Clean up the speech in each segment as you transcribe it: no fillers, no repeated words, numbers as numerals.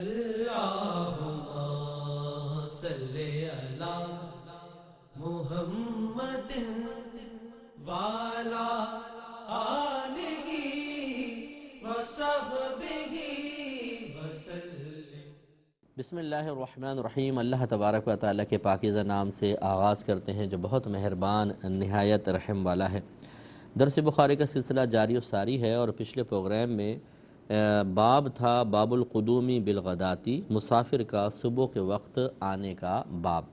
اللهم صل علی محمد وعلی آلہ وصحبہ وسلم۔ بسم اللہ الرحمن الرحیم۔ اللہ تبارک و تعالیٰ کے پاکیزہ نام سے آغاز کرتے ہیں جو بہت مہربان نہایت رحم والا ہے۔ درس بخاری کا سلسلہ جاری و ساری ہے، اور پچھلے پروگرام میں باب تھا باب القدومی بالغداتی، مسافر کا صبح کے وقت آنے کا باب،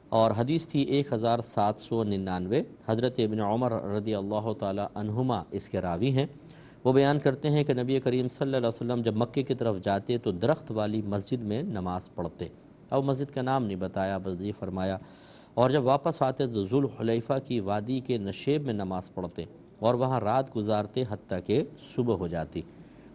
اور حدیث تھی 1799۔ حضرت ابن عمر رضی اللہ تعالی عنہما اس کے راوی ہیں۔ وہ بیان کرتے ہیں کہ نبی کریم صلی اللہ علیہ وسلم جب مکے کی طرف جاتے تو درخت والی مسجد میں نماز پڑھتے، اب مسجد کا نام نہیں بتایا، بس یہ فرمایا، اور جب واپس آتے تو ذوالحلیفہ کی وادی کے نشیب میں نماز پڑھتے اور وہاں رات گزارتے حتیٰ کہ صبح ہو جاتی۔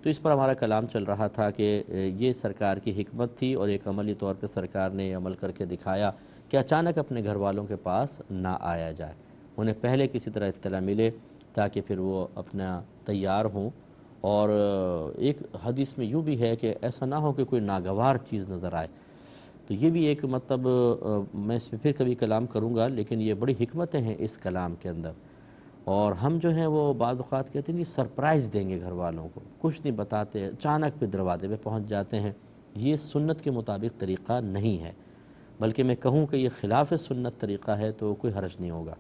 تو اس پر ہمارا کلام چل رہا تھا کہ یہ سرکار کی حکمت تھی، اور ایک عملی طور پہ سرکار نے یہ عمل کر کے دکھایا کہ اچانک اپنے گھر والوں کے پاس نہ آیا جائے، انہیں پہلے کسی طرح اطلاع ملے تاکہ پھر وہ اپنا تیار ہوں۔ اور ایک حدیث میں یوں بھی ہے کہ ایسا نہ ہو کہ کوئی ناگوار چیز نظر آئے، تو یہ بھی ایک مطلب میں اس پہ پھر کبھی کلام کروں گا، لیکن یہ بڑی حکمتیں ہیں اس کلام کے اندر۔ اور ہم جو ہیں وہ بعض اوقات کہتے ہیں جی سرپرائز دیں گے گھر والوں کو، کچھ نہیں بتاتے، اچانک پہ دروازے پہ پہنچ جاتے ہیں۔ یہ سنت کے مطابق طریقہ نہیں ہے، بلکہ میں کہوں کہ یہ خلاف سنت طریقہ ہے تو کوئی حرج نہیں ہوگا۔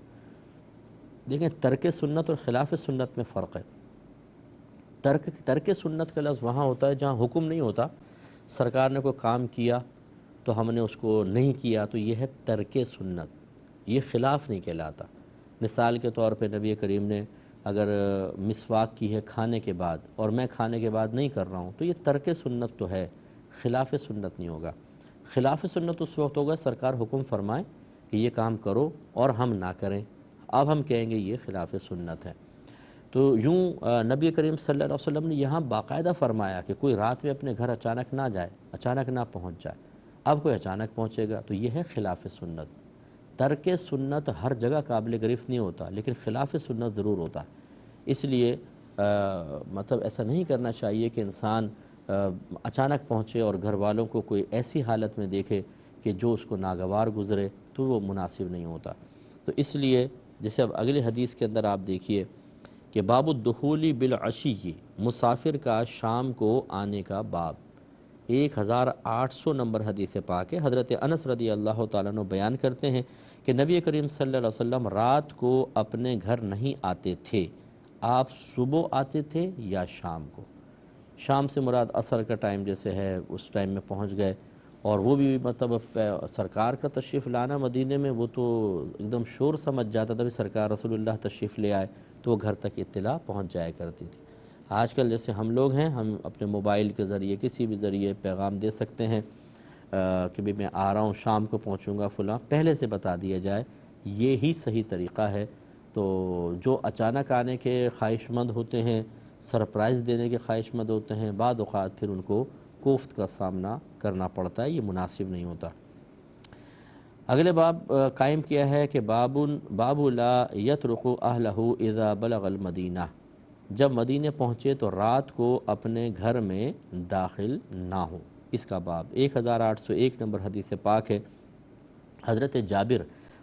دیکھیں، ترک سنت اور خلاف سنت میں فرق ہے۔ ترک سنت کا لفظ وہاں ہوتا ہے جہاں حکم نہیں ہوتا، سرکار نے کوئی کام کیا تو ہم نے اس کو نہیں کیا، تو یہ ہے ترک سنت، یہ خلاف نہیں کہلاتا۔ مثال کے طور پہ نبی کریم نے اگر مسواک کی ہے کھانے کے بعد، اور میں کھانے کے بعد نہیں کر رہا ہوں، تو یہ ترک سنت تو ہے، خلاف سنت نہیں ہوگا۔ خلاف سنت اس وقت ہوگا سرکار حکم فرمائے کہ یہ کام کرو اور ہم نہ کریں، اب ہم کہیں گے یہ خلاف سنت ہے۔ تو یوں نبی کریم صلی اللہ علیہ وسلم نے یہاں باقاعدہ فرمایا کہ کوئی رات میں اپنے گھر اچانک نہ جائے، اچانک نہ پہنچ جائے، اب کوئی اچانک پہنچے گا تو یہ ہے خلاف سنت۔ ترک سنت ہر جگہ قابل گرفت نہیں ہوتا، لیکن خلاف سنت ضرور ہوتا ہے۔ اس لیے مطلب ایسا نہیں کرنا چاہیے کہ انسان اچانک پہنچے اور گھر والوں کو کوئی ایسی حالت میں دیکھے کہ جو اس کو ناگوار گزرے، تو وہ مناسب نہیں ہوتا۔ تو اس لیے جیسے اب اگلے حدیث کے اندر آپ دیکھیے کہ باب الدخول بالعشی، مسافر کا شام کو آنے کا باب، 1800 نمبر حدیث پاک ہے۔ حضرت انس رضی اللہ تعالیٰ عنہ بیان کرتے ہیں کہ نبی کریم صلی اللہ علیہ وسلم رات کو اپنے گھر نہیں آتے تھے، آپ صبح آتے تھے یا شام کو۔ شام سے مراد عصر کا ٹائم جیسے ہے، اس ٹائم میں پہنچ گئے، اور وہ بھی مطلب سرکار کا تشریف لانا مدینے میں وہ تو ایک دم شور سمجھ جاتا تھا، بھی سرکار رسول اللہ تشریف لے آئے تو وہ گھر تک اطلاع پہنچ جایا کرتی تھی۔ آج کل جیسے ہم لوگ ہیں، ہم اپنے موبائل کے ذریعے کسی بھی ذریعے پیغام دے سکتے ہیں کہ بھی میں آ رہا ہوں، شام کو پہنچوں گا فلاں، پہلے سے بتا دیا جائے، یہی صحیح طریقہ ہے۔ تو جو اچانک آنے کے خواہش مند ہوتے ہیں، سرپرائز دینے کے خواہش مند ہوتے ہیں، بعض اوقات پھر ان کو کوفت کا سامنا کرنا پڑتا ہے، یہ مناسب نہیں ہوتا۔ اگلے باب قائم کیا ہے کہ باب لا یترک اہلہ اذا بلغ المدینہ، جب مدینے پہنچے تو رات کو اپنے گھر میں داخل نہ ہوں، اس کا باب 1801 نمبر حدیث پاک ہے۔ حضرت جابر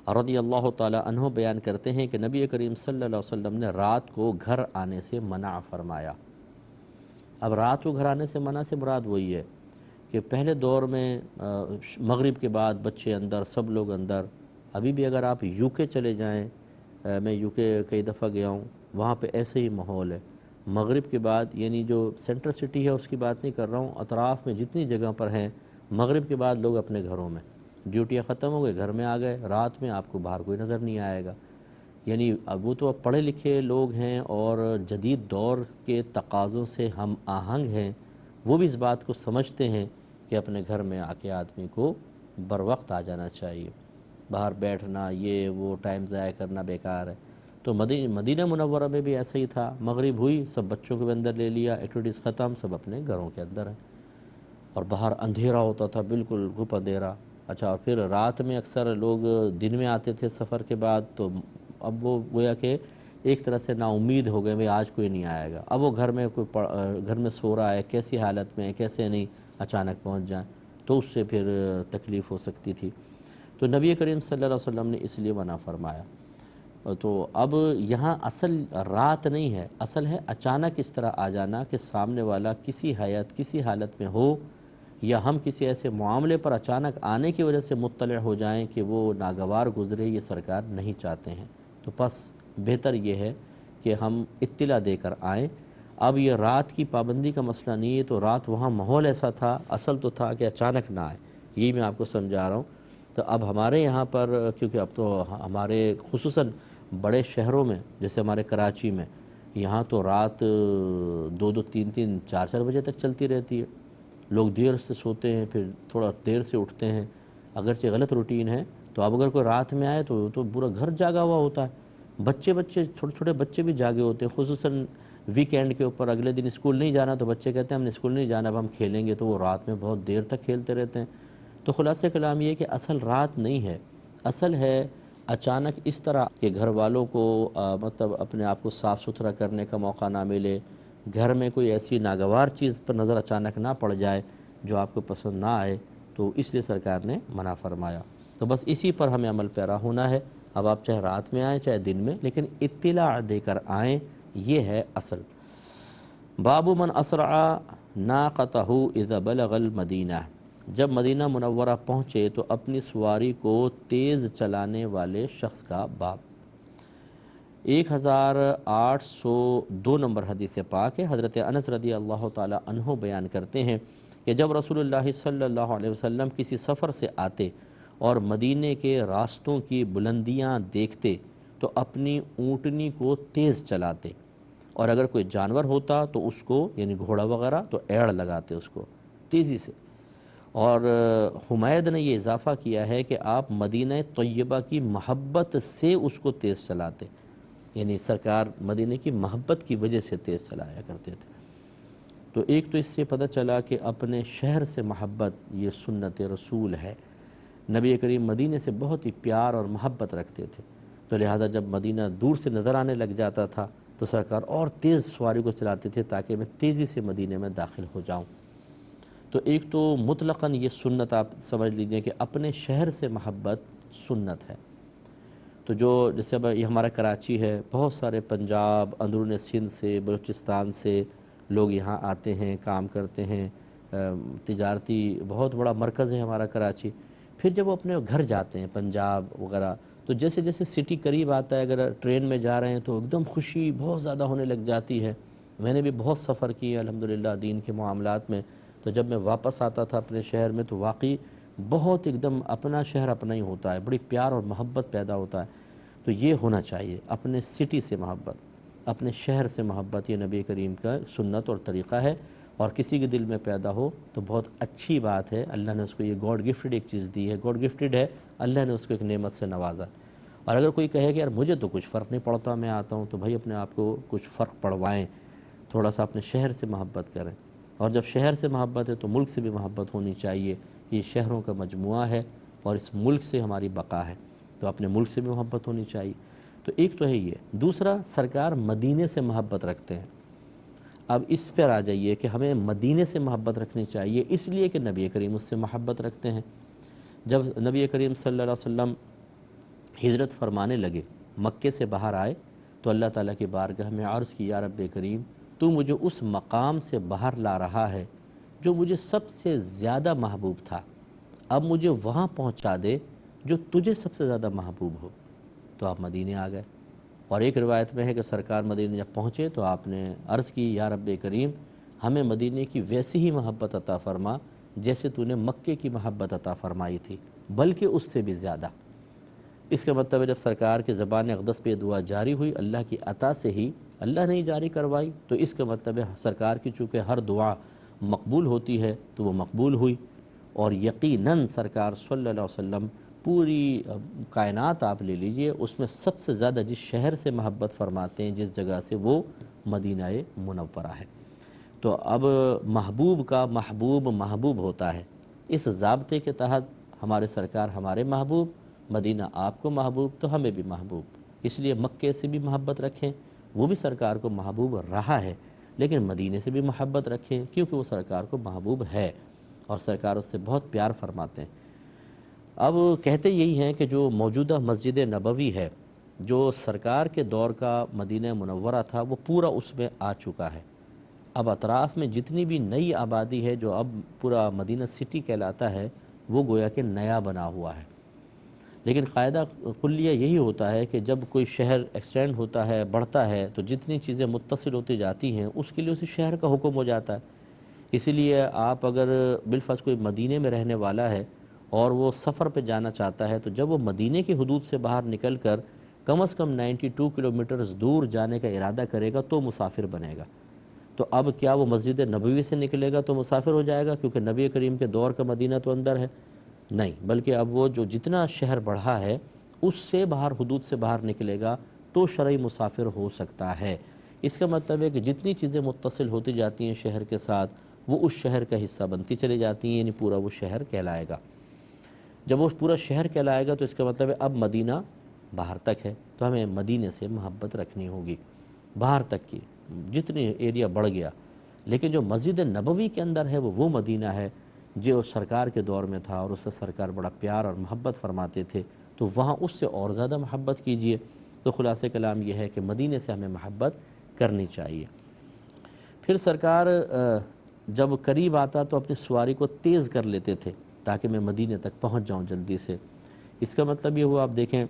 رضی اللہ تعالی عنہ بیان کرتے ہیں کہ نبی کریم صلی اللہ علیہ وسلم نے رات کو گھر آنے سے منع فرمایا۔ اب رات کو گھر آنے سے منع سے مراد وہی ہے کہ پہلے دور میں مغرب کے بعد بچے اندر، سب لوگ اندر۔ ابھی بھی اگر آپ یو کے چلے جائیں، میں یو کے کئی دفعہ گیا ہوں، وہاں پہ ایسے ہی ماحول ہے۔ مغرب کے بعد، یعنی جو سینٹر سٹی ہے اس کی بات نہیں کر رہا ہوں، اطراف میں جتنی جگہ پر ہیں، مغرب کے بعد لوگ اپنے گھروں میں، ڈیوٹیاں ختم ہو گئے، گھر میں آ گئے، رات میں آپ کو باہر کوئی نظر نہیں آئے گا۔ یعنی اب وہ تو پڑھے لکھے لوگ ہیں اور جدید دور کے تقاضوں سے ہم آہنگ ہیں، وہ بھی اس بات کو سمجھتے ہیں کہ اپنے گھر میں آ کے آدمی کو بر وقت آ جانا چاہیے، باہر بیٹھنا یہ وہ ٹائم ضائع کرنا بیکار ہے۔ تو مدینہ منورہ میں بھی ایسا ہی تھا، مغرب ہوئی، سب بچوں کو بھی اندر لے لیا، ایکٹیویٹیز ختم، سب اپنے گھروں کے اندر ہیں، اور باہر اندھیرا ہوتا تھا، بالکل گپ اندھیرا۔ اچھا، اور پھر رات میں اکثر لوگ دن میں آتے تھے سفر کے بعد، تو اب وہ گویا کہ ایک طرح سے نا امید ہو گئے، بھئی آج کوئی نہیں آئے گا، اب وہ گھر میں سو رہا ہے، کیسی حالت میں ہے، کیسے نہیں، اچانک پہنچ جائیں تو اس سے پھر تکلیف ہو سکتی تھی۔ تو نبی کریم صلی اللہ علیہ وسلم نے اس لیے منع فرمایا۔ تو اب یہاں اصل رات نہیں ہے، اصل ہے اچانک اس طرح آ جانا کہ سامنے والا کسی کسی حالت میں ہو، یا ہم کسی ایسے معاملے پر اچانک آنے کی وجہ سے مطلع ہو جائیں کہ وہ ناگوار گزرے، یہ سرکار نہیں چاہتے ہیں۔ تو پس بہتر یہ ہے کہ ہم اطلاع دے کر آئیں۔ اب یہ رات کی پابندی کا مسئلہ نہیں ہے، تو رات وہاں ماحول ایسا تھا، اصل تو تھا کہ اچانک نہ آئے، یہی میں آپ کو سمجھا رہا ہوں۔ تو اب ہمارے یہاں پر کیونکہ اب تو ہمارے خصوصاً بڑے شہروں میں جیسے ہمارے کراچی میں، یہاں تو رات 2 3 4 بجے تک چلتی رہتی ہے، لوگ دیر سے سوتے ہیں، پھر تھوڑا دیر سے اٹھتے ہیں، اگرچہ غلط روٹین ہے۔ تو اب اگر کوئی رات میں آئے تو پورا گھر جاگا ہوا ہوتا ہے، بچے چھوٹے چھوٹے بچے بھی جاگے ہوتے ہیں، خصوصاً ویکینڈ کے اوپر اگلے دن اسکول نہیں جانا تو بچے کہتے ہیں ہم نے اسکول نہیں جانا، اب ہم کھیلیں گے، تو وہ رات میں بہت دیر تک کھیلتے رہتے ہیں۔ تو خلاصہ کلام یہ ہے کہ اصل رات نہیں ہے، اصل ہے اچانک اس طرح کہ گھر والوں کو مطلب اپنے آپ کو صاف ستھرا کرنے کا موقع نہ ملے، گھر میں کوئی ایسی ناگوار چیز پر نظر اچانک نہ پڑ جائے جو آپ کو پسند نہ آئے، تو اس لیے سرکار نے منع فرمایا۔ تو بس اسی پر ہمیں عمل پیرا ہونا ہے۔ اب آپ چاہے رات میں آئیں چاہے دن میں، لیکن اطلاع دے کر آئیں، یہ ہے اصل۔ باب من اسرع ناقتہ اذا بلغ المدینہ، جب مدینہ منورہ پہنچے تو اپنی سواری کو تیز چلانے والے شخص کا باب۔ 1802 نمبر حدیث پاک ہے۔ حضرت انس رضی اللہ تعالی عنہ بیان کرتے ہیں کہ جب رسول اللہ صلی اللہ علیہ وسلم کسی سفر سے آتے اور مدینے کے راستوں کی بلندیاں دیکھتے تو اپنی اونٹنی کو تیز چلاتے، اور اگر کوئی جانور ہوتا تو اس کو یعنی گھوڑا وغیرہ تو ایڑ لگاتے اس کو تیزی سے۔ اور حمید نے یہ اضافہ کیا ہے کہ آپ مدینہ طیبہ کی محبت سے اس کو تیز چلاتے، یعنی سرکار مدینہ کی محبت کی وجہ سے تیز چلایا کرتے تھے۔ تو ایک تو اس سے پتہ چلا کہ اپنے شہر سے محبت یہ سنت رسول ہے۔ نبی کریم مدینہ سے بہت ہی پیار اور محبت رکھتے تھے، تو لہذا جب مدینہ دور سے نظر آنے لگ جاتا تھا تو سرکار اور تیز سواری کو چلاتے تھے تاکہ میں تیزی سے مدینہ میں داخل ہو جاؤں۔ تو ایک تو مطلقاً یہ سنت آپ سمجھ لیجئے کہ اپنے شہر سے محبت سنت ہے۔ تو جو جیسے اب یہ ہمارا کراچی ہے، بہت سارے پنجاب، اندرون سندھ سے، بلوچستان سے لوگ یہاں آتے ہیں، کام کرتے ہیں، تجارتی بہت بڑا مرکز ہے ہمارا کراچی۔ پھر جب وہ اپنے گھر جاتے ہیں پنجاب وغیرہ، تو جیسے جیسے سٹی قریب آتا ہے، اگر ٹرین میں جا رہے ہیں تو ایک دم خوشی بہت زیادہ ہونے لگ جاتی ہے۔ میں نے بھی بہت سفر کی ہے الحمدللہ دین کے معاملات میں، تو جب میں واپس آتا تھا اپنے شہر میں تو واقعی بہت ایک دم اپنا شہر اپنا ہی ہوتا ہے، بڑی پیار اور محبت پیدا ہوتا ہے۔ تو یہ ہونا چاہیے، اپنے سٹی سے محبت، اپنے شہر سے محبت، یہ نبی کریم کا سنت اور طریقہ ہے۔ اور کسی کے دل میں پیدا ہو تو بہت اچھی بات ہے، اللہ نے اس کو یہ گاڈ گفٹڈ ایک چیز دی ہے، گاڈ گفٹڈ ہے، اللہ نے اس کو ایک نعمت سے نوازا۔ اور اگر کوئی کہے کہ یار مجھے تو کچھ فرق نہیں پڑتا میں آتا ہوں، تو بھائی اپنے آپ کو کچھ فرق پڑوائیں، تھوڑا سا اپنے شہر سے محبت کریں۔ اور جب شہر سے محبت ہے تو ملک سے بھی محبت ہونی چاہیے، یہ شہروں کا مجموعہ ہے اور اس ملک سے ہماری بقا ہے، تو اپنے ملک سے بھی محبت ہونی چاہیے۔ تو ایک تو ہے یہ، دوسرا سرکار مدینے سے محبت رکھتے ہیں۔ اب اس پر آ جائیے کہ ہمیں مدینے سے محبت رکھنی چاہیے، اس لیے کہ نبی کریم اس سے محبت رکھتے ہیں۔ جب نبی کریم صلی اللہ علیہ وسلم ہجرت فرمانے لگے، مکے سے باہر آئے، تو اللہ تعالیٰ کی بارگاہ میں عرض کی یا رب کریم، تو مجھے اس مقام سے باہر لا رہا ہے جو مجھے سب سے زیادہ محبوب تھا، اب مجھے وہاں پہنچا دے جو تجھے سب سے زیادہ محبوب ہو۔ تو آپ مدینے آ گئے، اور ایک روایت میں ہے کہ سرکار مدینے جب پہنچے تو آپ نے عرض کی یا رب کریم، ہمیں مدینے کی ویسی ہی محبت عطا فرما جیسے تو نے مکے کی محبت عطا فرمائی تھی، بلکہ اس سے بھی زیادہ۔ اس کا مطلب ہے جب سرکار کے زبان اقدس پہ دعا جاری ہوئی اللہ کی عطا سے ہی، اللہ نے ہی جاری کروائی، تو اس کا مطلب ہے سرکار کی چونکہ ہر دعا مقبول ہوتی ہے تو وہ مقبول ہوئی۔ اور یقیناً سرکار صلی اللہ علیہ وسلم پوری کائنات آپ لے لیجئے، اس میں سب سے زیادہ جس شہر سے محبت فرماتے ہیں، جس جگہ سے، وہ مدینہ منورہ ہے۔ تو اب محبوب کا محبوب ہوتا ہے، اس ضابطے کے تحت ہمارے سرکار ہمارے محبوب، مدینہ آپ کو محبوب، تو ہمیں بھی محبوب، اس لیے مکے سے بھی محبت رکھیں، وہ بھی سرکار کو محبوب رہا ہے، لیکن مدینے سے بھی محبت رکھیں کیونکہ وہ سرکار کو محبوب ہے۔ اور سرکار اس سے بہت پیار فرماتے ہیں۔ اب کہتے یہی ہیں کہ جو موجودہ مسجد نبوی ہے، جو سرکار کے دور کا مدینہ منورہ تھا، وہ پورا اس میں آ چکا ہے۔ اب اطراف میں جتنی بھی نئی آبادی ہے، جو اب پورا مدینہ سٹی کہلاتا ہے، وہ گویا کہ نیا بنا ہوا ہے۔ لیکن قاعدہ کلیہ یہی ہوتا ہے کہ جب کوئی شہر ایکسٹینڈ ہوتا ہے، بڑھتا ہے، تو جتنی چیزیں متصل ہوتی جاتی ہیں اس کے لیے اسی شہر کا حکم ہو جاتا ہے۔ اسی لیے آپ اگر بالفرض کوئی مدینے میں رہنے والا ہے اور وہ سفر پہ جانا چاہتا ہے، تو جب وہ مدینے کی حدود سے باہر نکل کر کم از کم 92 کلومیٹرز دور جانے کا ارادہ کرے گا تو مسافر بنے گا۔ تو اب کیا وہ مسجد نبوی سے نکلے گا تو مسافر ہو جائے گا کیونکہ نبی کریم کے دور کا مدینہ تو اندر ہے؟ نہیں، بلکہ اب وہ جو جتنا شہر بڑھا ہے اس سے باہر، حدود سے باہر نکلے گا تو شرعی مسافر ہو سکتا ہے۔ اس کا مطلب ہے کہ جتنی چیزیں متصل ہوتی جاتی ہیں شہر کے ساتھ، وہ اس شہر کا حصہ بنتی چلی جاتی ہیں، یعنی پورا وہ شہر کہلائے گا۔ جب وہ پورا شہر کہلائے گا تو اس کا مطلب ہے اب مدینہ باہر تک ہے، تو ہمیں مدینے سے محبت رکھنی ہوگی، باہر تک کی جتنی ایریا بڑھ گیا۔ لیکن جو مسجد نبوی کے اندر ہے وہ مدینہ ہے جو سرکار کے دور میں تھا، اور اس سے سرکار بڑا پیار اور محبت فرماتے تھے، تو وہاں اس سے اور زیادہ محبت کیجئے۔ تو خلاصہ کلام یہ ہے کہ مدینے سے ہمیں محبت کرنی چاہیے۔ پھر سرکار جب قریب آتا تو اپنی سواری کو تیز کر لیتے تھے تاکہ میں مدینے تک پہنچ جاؤں جلدی سے۔ اس کا مطلب یہ ہوا، آپ دیکھیں،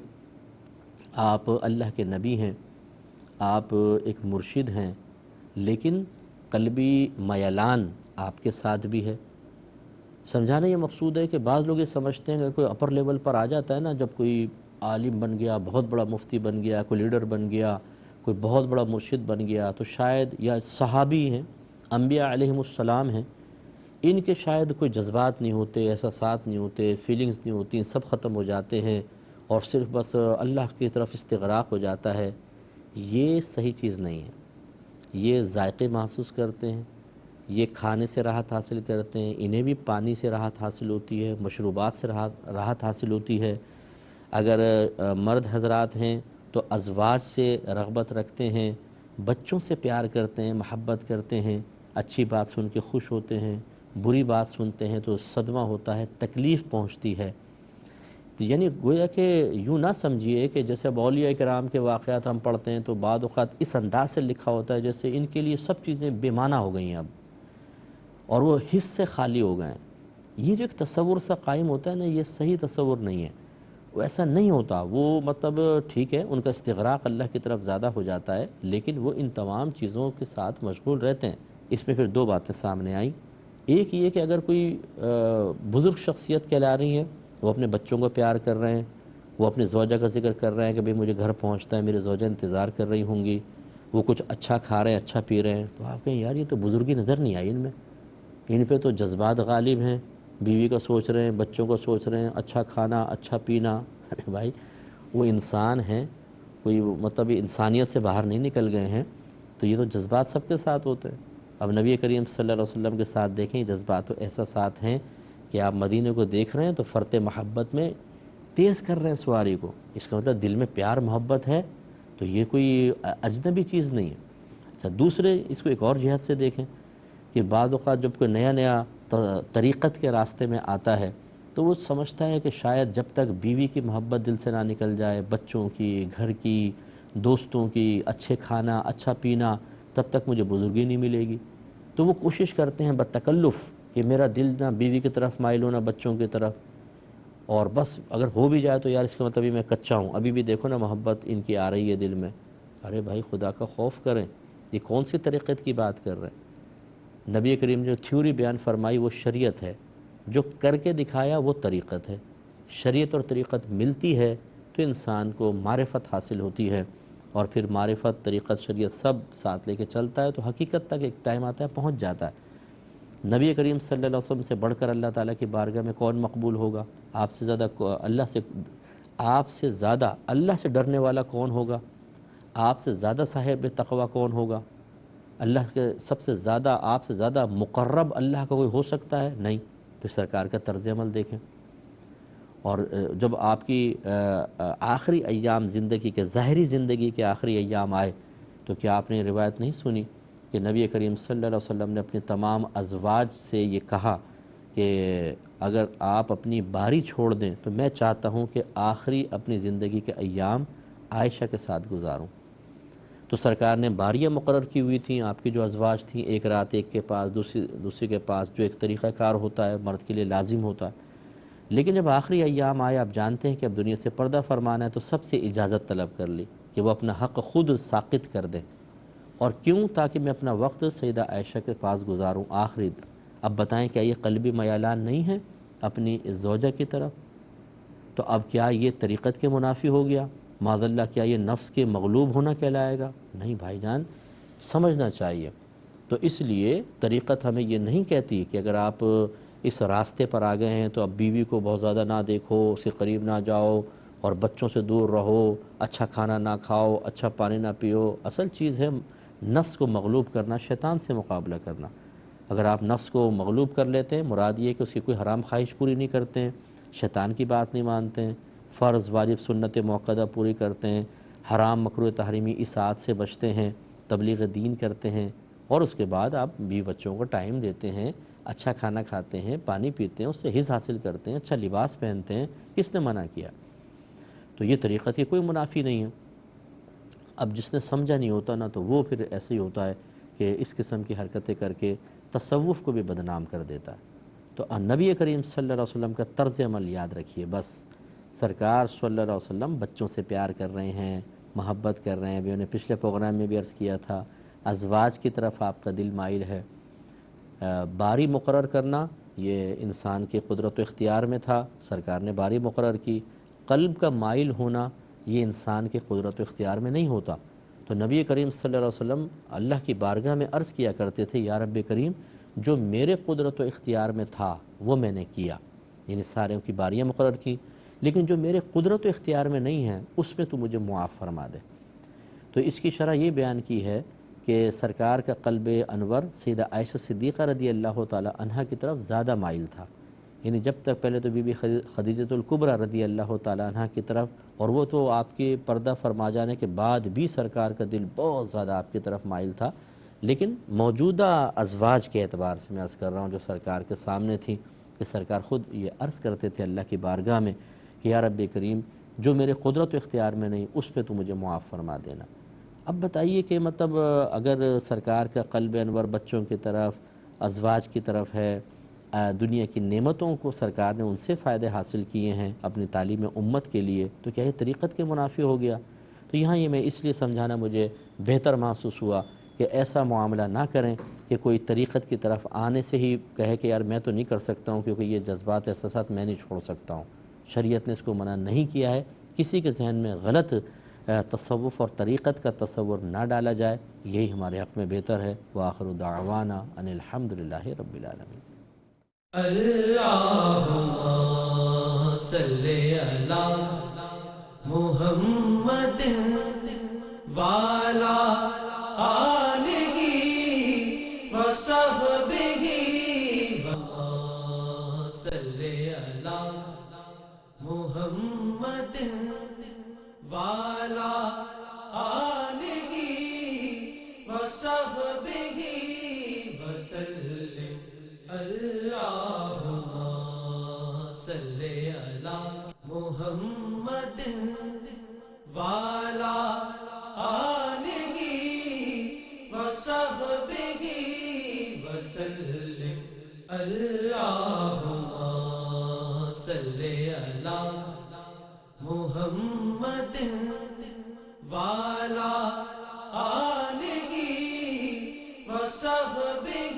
آپ اللہ کے نبی ہیں، آپ ایک مرشد ہیں، لیکن قلبی میلان آپ کے ساتھ بھی ہے۔ سمجھانا یہ مقصود ہے کہ بعض لوگ یہ سمجھتے ہیں کہ کوئی اپر لیول پر آ جاتا ہے نا، جب کوئی عالم بن گیا، بہت بڑا مفتی بن گیا، کوئی لیڈر بن گیا، کوئی بہت بڑا مرشد بن گیا، تو شاید یا صحابی ہیں، انبیاء علیہم السلام ہیں، ان کے شاید کوئی جذبات نہیں ہوتے، احساسات نہیں ہوتے، فیلنگز نہیں ہوتی، سب ختم ہو جاتے ہیں اور صرف بس اللہ کی طرف استغراق ہو جاتا ہے۔ یہ صحیح چیز نہیں ہے۔ یہ ذائقے محسوس کرتے ہیں، یہ کھانے سے راحت حاصل کرتے ہیں، انہیں بھی پانی سے راحت حاصل ہوتی ہے، مشروبات سے راحت حاصل ہوتی ہے۔ اگر مرد حضرات ہیں تو ازواج سے رغبت رکھتے ہیں، بچوں سے پیار کرتے ہیں، محبت کرتے ہیں، اچھی بات سن کے خوش ہوتے ہیں، بری بات سنتے ہیں تو صدمہ ہوتا ہے، تکلیف پہنچتی ہے۔ تو یعنی گویا کہ یوں نہ سمجھیے کہ جیسے اب اولیاء کرام کے واقعات ہم پڑھتے ہیں تو بعض اوقات اس انداز سے لکھا ہوتا ہے جیسے ان کے لیے سب چیزیں بے معنی ہو گئی ہیں اب، اور وہ حس سے خالی ہو گئے ہیں۔ یہ جو ایک تصور سا قائم ہوتا ہے نا، یہ صحیح تصور نہیں ہے، وہ ایسا نہیں ہوتا۔ وہ مطلب ٹھیک ہے، ان کا استغراق اللہ کی طرف زیادہ ہو جاتا ہے، لیکن وہ ان تمام چیزوں کے ساتھ مشغول رہتے ہیں۔ اس میں پھر دو باتیں سامنے آئیں۔ ایک یہ کہ اگر کوئی بزرگ شخصیت کہلا رہی ہے، وہ اپنے بچوں کو پیار کر رہے ہیں، وہ اپنے زوجہ کا ذکر کر رہے ہیں کہ بھئی مجھے گھر پہنچتا ہے، میرے زوجہ انتظار کر رہی ہوں گی، وہ کچھ اچھا کھا رہے ہیں، اچھا پی رہے ہیں، تو آپ کہیں یار یہ تو بزرگی نظر نہیں آئی ان میں، ان پہ تو جذبات غالب ہیں، بیوی کا سوچ رہے ہیں، بچوں کو سوچ رہے ہیں، اچھا کھانا، اچھا پینا۔ ارے بھائی وہ انسان ہیں، کوئی مطلب انسانیت سے باہر نہیں نکل گئے ہیں، تو یہ تو جذبات سب کے ساتھ ہوتے ہیں۔ اب نبی کریم صلی اللہ علیہ وسلم کے ساتھ دیکھیں، جذبات و احساسات ہیں کہ آپ مدینے کو دیکھ رہے ہیں تو فرط محبت میں تیز کر رہے ہیں سواری کو، اس کا مطلب دل میں پیار محبت ہے، تو یہ کوئی اجنبی چیز نہیں ہے۔ اچھا، دوسرے اس کو ایک اور جہت سے دیکھیں کہ بعض اوقات جب کوئی نیا نیا طریقت کے راستے میں آتا ہے تو وہ سمجھتا ہے کہ شاید جب تک بیوی کی محبت دل سے نہ نکل جائے، بچوں کی، گھر کی، دوستوں کی، اچھے کھانا، اچھا پینا، تب تک مجھے بزرگی نہیں ملے گی۔ تو وہ کوشش کرتے ہیں بتکلف کہ میرا دل نہ بیوی کی طرف مائل ہو نہ بچوں کی طرف، اور بس اگر ہو بھی جائے تو یار اس کا مطلب میں کچا ہوں، ابھی بھی دیکھو نا محبت ان کی آ رہی ہے دل میں۔ ارے بھائی خدا کا خوف کریں، یہ کون سی طریقت کی بات کر رہے ہیں؟ نبی کریم جو تھیوری بیان فرمائی وہ شریعت ہے، جو کر کے دکھایا وہ طریقت ہے۔ شریعت اور طریقت ملتی ہے تو انسان کو معرفت حاصل ہوتی ہے، اور پھر معرفت، طریقت، شریعت سب ساتھ لے کے چلتا ہے تو حقیقت تک ایک ٹائم آتا ہے پہنچ جاتا ہے۔ نبی کریم صلی اللہ علیہ وسلم سے بڑھ کر اللہ تعالیٰ کی بارگاہ میں کون مقبول ہوگا؟ آپ سے زیادہ اللہ سے ڈرنے والا کون ہوگا؟ آپ سے زیادہ صاحب تقویٰ کون ہوگا؟ اللہ کے سب سے زیادہ، آپ سے زیادہ مقرب اللہ کا کوئی ہو سکتا ہے؟ نہیں۔ پھر سرکار کا طرز عمل دیکھیں، اور جب آپ کی آخری ایام زندگی کے، ظاہری زندگی کے آخری ایام آئے تو کیا آپ نے روایت نہیں سنی کہ نبی کریم صلی اللہ علیہ وسلم نے اپنے تمام ازواج سے یہ کہا کہ کہ اگر آپ اپنی باری چھوڑ دیں تو میں چاہتا ہوں کہ آخری اپنی زندگی کے ایام عائشہ کے ساتھ گزاروں۔ تو سرکار نے باریاں مقرر کی ہوئی تھیں، آپ کی جو ازواج تھیں، ایک رات ایک کے پاس، دوسری کے پاس، جو ایک طریقہ کار ہوتا ہے مرد کے لیے لازم ہوتا ہے۔ لیکن جب آخری ایام آئے، آپ جانتے ہیں کہ اب دنیا سے پردہ فرمانا ہے، تو سب سے اجازت طلب کر لی کہ وہ اپنا حق خود ساقط کر دیں۔ اور کیوں؟ تاکہ میں اپنا وقت سیدہ عائشہ کے پاس گزاروں آخری۔ اب بتائیں کیا یہ قلبی میلان نہیں ہے اپنی زوجہ کی طرف؟ تو اب کیا یہ طریقت کے منافی ہو گیا؟ معاذ اللہ کیا یہ نفس کے مغلوب ہونا کہلائے گا؟ نہیں بھائی جان، سمجھنا چاہیے۔ تو اس لیے طریقت ہمیں یہ نہیں کہتی کہ اگر آپ اس راستے پر آ گئے ہیں تو اب بیوی کو بہت زیادہ نہ دیکھو، اس کے قریب نہ جاؤ، اور بچوں سے دور رہو، اچھا کھانا نہ کھاؤ، اچھا پانی نہ پیو۔ اصل چیز ہے نفس کو مغلوب کرنا، شیطان سے مقابلہ کرنا۔ اگر آپ نفس کو مغلوب کر لیتے ہیں، مراد یہ کہ اس کی کوئی حرام خواہش پوری نہیں کرتے ہیں، شیطان کی بات نہیں مانتے ہیں، فرض واجب سنت موقدہ پوری کرتے ہیں، حرام مکروہ تحریمی اطاعت سے بچتے ہیں، تبلیغ دین کرتے ہیں، اور اس کے بعد آپ بیوی بچوں کو ٹائم دیتے ہیں، اچھا کھانا کھاتے ہیں، پانی پیتے ہیں، اس سے حص حاصل کرتے ہیں، اچھا لباس پہنتے ہیں، کس نے منع کیا؟ تو یہ طریقت کی کوئی منافی نہیں ہے۔ اب جس نے سمجھا نہیں ہوتا نا، تو وہ پھر ایسے ہی ہوتا ہے کہ اس قسم کی حرکتیں کر کے تصوف کو بھی بدنام کر دیتا ہے۔ تو نبی کریم صلی اللہ علیہ وسلم کا طرز عمل یاد رکھیے بس۔ سرکار صلی اللہ علیہ وسلم بچوں سے پیار کر رہے ہیں، محبت کر رہے ہیں، بھی انہیں پچھلے پروگرام میں بھی عرض کیا تھا، ازواج کی طرف آپ کا دل مائل ہے۔ باری مقرر کرنا یہ انسان کے قدرت و اختیار میں تھا، سرکار نے باری مقرر کی۔ قلب کا مائل ہونا یہ انسان کے قدرت و اختیار میں نہیں ہوتا۔ تو نبی کریم صلی اللہ علیہ وسلم اللہ کی بارگاہ میں عرض کیا کرتے تھے، یا رب کریم، جو میرے قدرت و اختیار میں تھا وہ میں نے کیا، یعنی سارے کی باریاں مقرر کی، لیکن جو میرے قدرت و اختیار میں نہیں ہیں اس میں تو مجھے معاف فرما دے۔ تو اس کی شرح یہ بیان کی ہے کہ سرکار کا قلب انور سیدہ عائشہ صدیقہ رضی اللہ تعالی عنہا کی طرف زیادہ مائل تھا، یعنی جب تک پہلے تو بی بی خدیجہ الکبریٰ رضی اللہ تعالی عنہا کی طرف، اور وہ تو آپ کے پردہ فرما جانے کے بعد بھی سرکار کا دل بہت زیادہ آپ کی طرف مائل تھا، لیکن موجودہ ازواج کے اعتبار سے میں عرض کر رہا ہوں جو سرکار کے سامنے تھی، کہ سرکار خود یہ عرض کرتے تھے اللہ کی بارگاہ میں کہ یا رب کریم، جو میرے قدرت و اختیار میں نہیں اس پہ تو مجھے معاف فرما دینا۔ اب بتائیے کہ مطلب اگر سرکار کا قلب انور بچوں کی طرف، ازواج کی طرف ہے، دنیا کی نعمتوں کو سرکار نے ان سے فائدے حاصل کیے ہیں اپنی تعلیم امت کے لیے، تو کیا یہ طریقت کے منافی ہو گیا؟ تو یہاں یہ میں اس لیے سمجھانا مجھے بہتر محسوس ہوا کہ ایسا معاملہ نہ کریں کہ کوئی طریقت کی طرف آنے سے ہی کہے کہ یار میں تو نہیں کر سکتا ہوں کیونکہ یہ جذبات احساسات میں نہیں چھوڑ سکتا ہوں۔ شریعت نے اس کو منع نہیں کیا ہے، کسی کے ذہن میں غلط تصوف اور طریقت کا تصور نہ ڈالا جائے، یہی ہمارے حق میں بہتر ہے۔ وآخر دعوانا ان الحمدللہ رب العالمین۔ اللہم صلی علی محمد وعلی آلہ وصحبہ صلی علی محمد وعلی آلہ وصحبہ وسلم۔ اللہم صلی علی محمد وعلی آلہ وصحبہ وسلم۔ اللہم صلی علی محمد وعلی آلہ وصحبہ